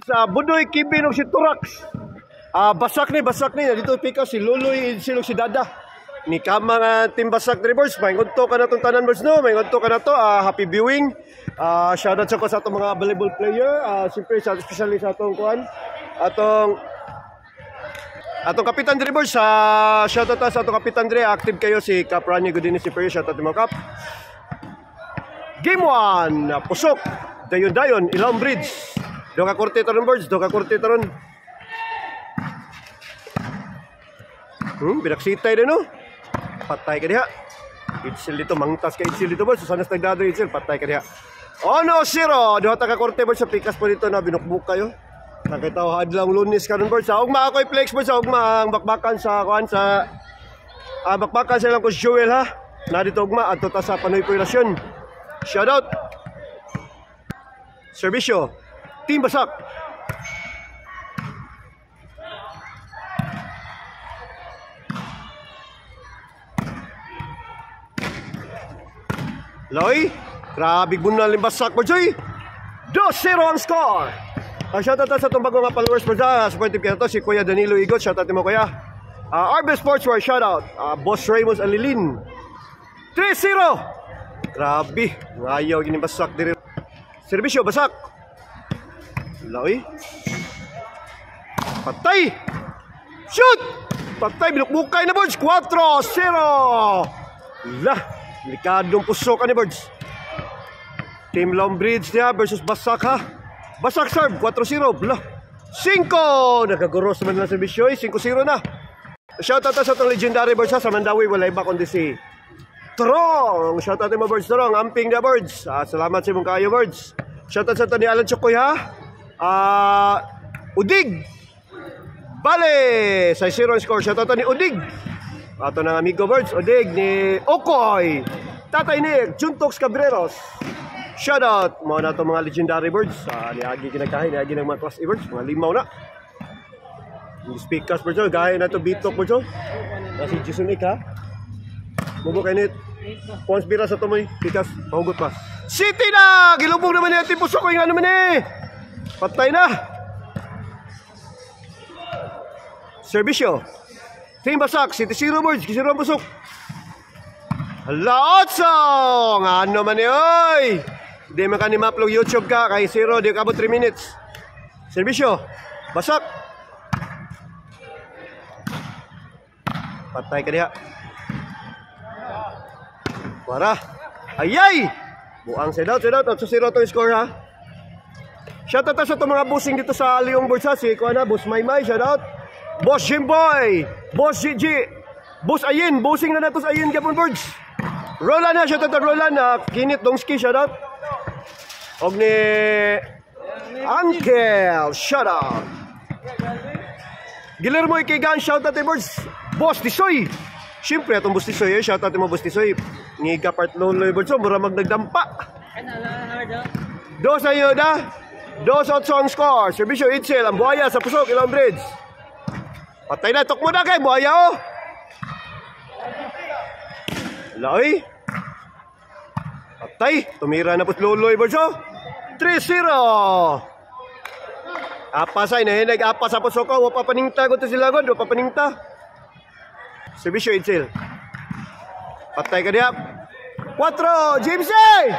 Sa Budoy Kibin og si Turax. Basak ni dito pika si Luloy silog si Dada. Ni ka mga team basak drivers, maingunto ka na itong tanan boys no, maingunto ka na to, happy viewing. Shoutout sa ko sa itong mga volleyball player, siyempre especially sa itong kuhan, atong kapitan drivers, shoutout sa itong kapitan Dre, active kayo si Cap Rani Godini si Perry, shoutout mo Cap. Game 1, pusok, dayon, Ilong Bridge, doka korte taron boards, doka korte taron. Binaksitay din no. Patay ka diha. Itsil dito, mangtas ka itsil dito boss. Sanas nagdado itsil, patay ka diha. Oh no, 0. Duha ta ka korte boss sa pikas po dito na binukbuk kayo. Nakita ko hadlang Lunes karon boss. Sa ugma ako'y flex boss, sa ugma ang bakbakan sa kuan sa bakbakan sa lang ko Joel ha. Na dito ugma adto ta sa Panoy Populasyon. Shout out. Serbisyo. Team Basak. Loy, grabe bunal yung basak mo, Joy. 2-0 ang score. Shoutout sa itong bago nga followers mo sa supportive kaya to, si Kuya Danilo Igot. Shoutout mo, Kuya. RB Sportswear, shoutout. Boss Ramos Alilin. 3-0. Grabe, ngayaw gini basak diri. Serbisyo, basak. Loy. Patay. Shoot. Patay, binukbukay na, boys. 4-0. Lah. Delikadong pusok ka ni Birds. Team Longbridge niya versus Basak ha. Basak serve, 4-0. 5! Nakaguros naman lang sa Bisyoy, 5-0 na. Shoutout sa itong legendary Birds ha. Sa Mandawi, wala iba kundi si Trong. Shoutout mo Birds, Trong. Amping na Birds. Salamat sa mong kayo Birds. Shoutout sa ito ni Alan Chokoy ha. Udig. Bale, 6-0 ang score. Shoutout ni Udig. Ato ng amigo Birds, Udig ni Okoy, Tatay Nick, Juntox Cabreros. Shoutout mo na itong mga legendary Birds. Ni Agi kinagkahin, ni Agi ng mga class Birds, mga limaw na. Yung speakers Birds, gaya na ito Bitok Birds. Si Jisunik ha. Mubo kayo nit. Pons bira sa tumoy, pikas, pahugot pa. City na! Gilubog naman yung tipos ako yung ano man eh. Patay na. Serbisyo. Team Basak, City 0 Birds, Gisiro ang busok. Hala, Otsong! Ano man yoy? Di man ka ni ma-upload YouTube ka, kay 0, di ka abot 3 minutes. Serbisyo, Basak. Patay ka diha. Wara. Ayay! Buang side out. 0 to score ha. Shoutout sa itong mga busing dito sa Leong Birds ha. Si Kuana, Boss Maymay, shoutout. Boss Jimboy, Boss Gigi, Boss Ayin, busing na nato sa Ayin Gapon Birds. Roland na, shoutout na Roland na Kinit Dongski, shoutout. Og ni Uncle, shoutout. Guillermo Ikigan, shoutout ni Birds. Boss Tisoy, siyempre itong Boss Tisoy, shoutout mo Boss Tisoy. Ngiga part loloy Birds, mura magdagdampa. 2 sa'yo na, 2-8 ang score. Serbisyo Itzel, ang buhaya sa pusok, Ilong Bridge. Patay na, tok mo na kay buhaya oh. Loy. Patay, tumira na po Loloy Birds oh. 3-0. Apasay na nag-apas sa pusok ko, wapa paningta ko to sila god, wapa paningta. Serbisyo Itzel. Patay ka diha. 4, James A.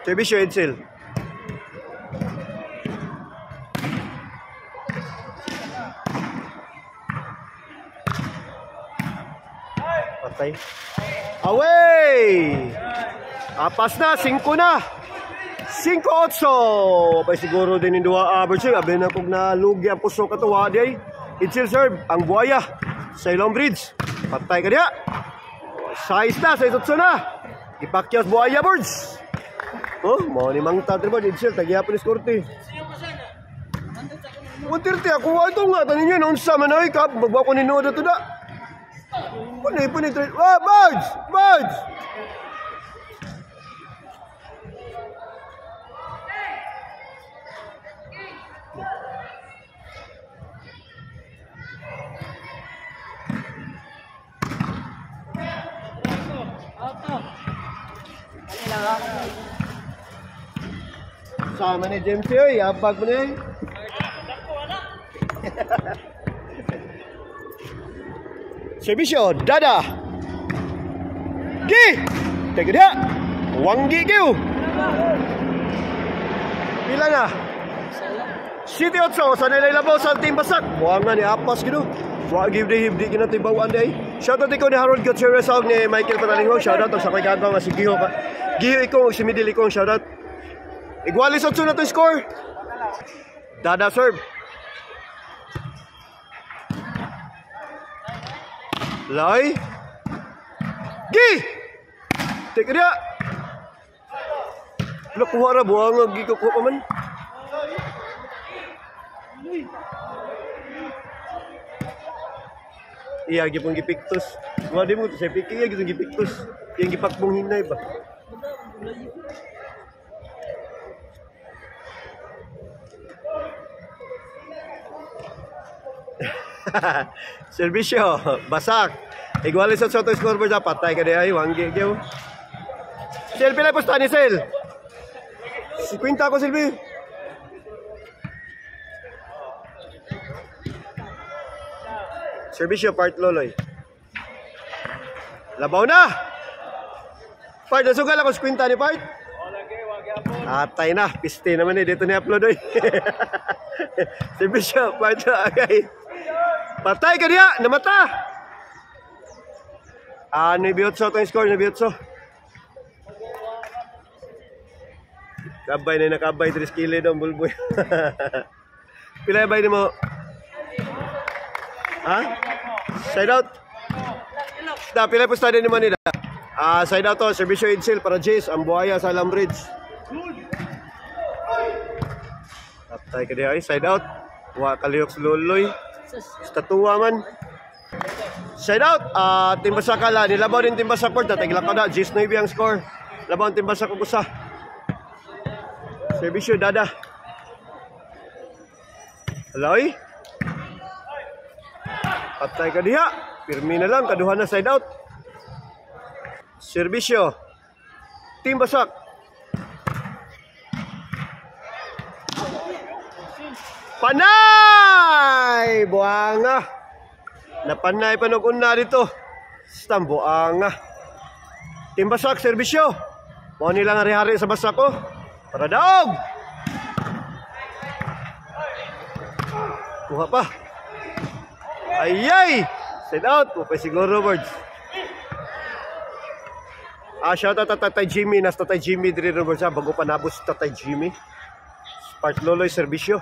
Serbisyo Edsel. Patay. Away! Apas na, 5 na. 5-8. Pay siguro din yung 2 average. Abi na kung nalugi ang puso katuwa di. Edsel serve, ang buhaya sa Ilong Bridge. Patay ka diya. 6 na, 6-8 na. Ipakyas buhaya Birds. Oh, mau ni mang tatri ba Edsel tagyapon ni Skorte. 130 ako ito nga tanin niya unsa man ay kap magwa ko ni Noda to da. Punay Birds! Birds! Sama ni James yoy, abag mo ni. Servisyo, Dada. Gi! Teka dia. Wanggi kiyo. Pila na? City Otso, sa nilalabaw sa Team Basak. Buwangan ni Apas gino. Wag give the hibdi kinatibawaan day. Shoutout ikaw ni Harold Gutierrez ni Michael Panalingo. Shoutout sa kay Gagawang si Giho. Giho ikaw si Midil ikaw shoutout. Igualis Otso na to score. Dada serve. Lai. Gi! Teka dia. Nakuha ra buwang gi ko pa man. Iya gipong gipiktos. Wadi mo sa piki iya gipong gipiktos. Yang gipakbong hinay ba. Servisyo, Basak. Igualis sa soto scoreboard dapat tay ka ay wanggi gyud. Sel pila posta ni Sel. 50 ko Silvi. Servisyo part Loloy. Labaw na. Part nasugal ako 50 ni part. Atay na, piste naman dito ni upload oy. Servisyo part agay. Patay ka diya, namata. Ni Biotso tong score ni Biotso. Kabay na nakabay 3 kilo daw bulboy. Pila bay nimo? Ha? Side out. Da pila po study nimo nila. Side out to servisyo Edsel para Jace ang buhaya sa Alam Bridge. Patay ka diya ay side out. Wa kaliyok loloy. Statuwa man. Side out. Team Basak kala nilabaw din Team Basak port tatagla ka na Jace Navy ang score. Labaw Team Basak ug usa. Servisyo Dada. Aloy. Patay ka diha. Pirmi na lang kaduhan na side out. Servisyo Team Basak. Panay! Buanga. Napanay panukun na dito. Stam buanga. Team Basak servisyo. Mo nilang hari-hari sa Basak ko. Para daog. Kuha pa. Ayay! Side out. Pupay siguro words. Shout out Tatay Jimmy. Nas Tatay Jimmy diri rin words. Bago pa nabos Tatay Jimmy. Part Loloy servisyo.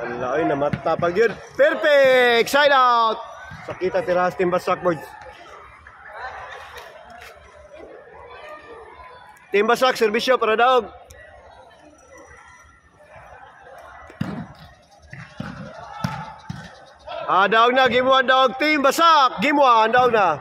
Alay na matapag yun. Perfect! Side out! Sakita tirahas Team Basak boards. Team Basak, servisyo para daog. Daog na, game 1 daog. Team Basak, game 1 daog na.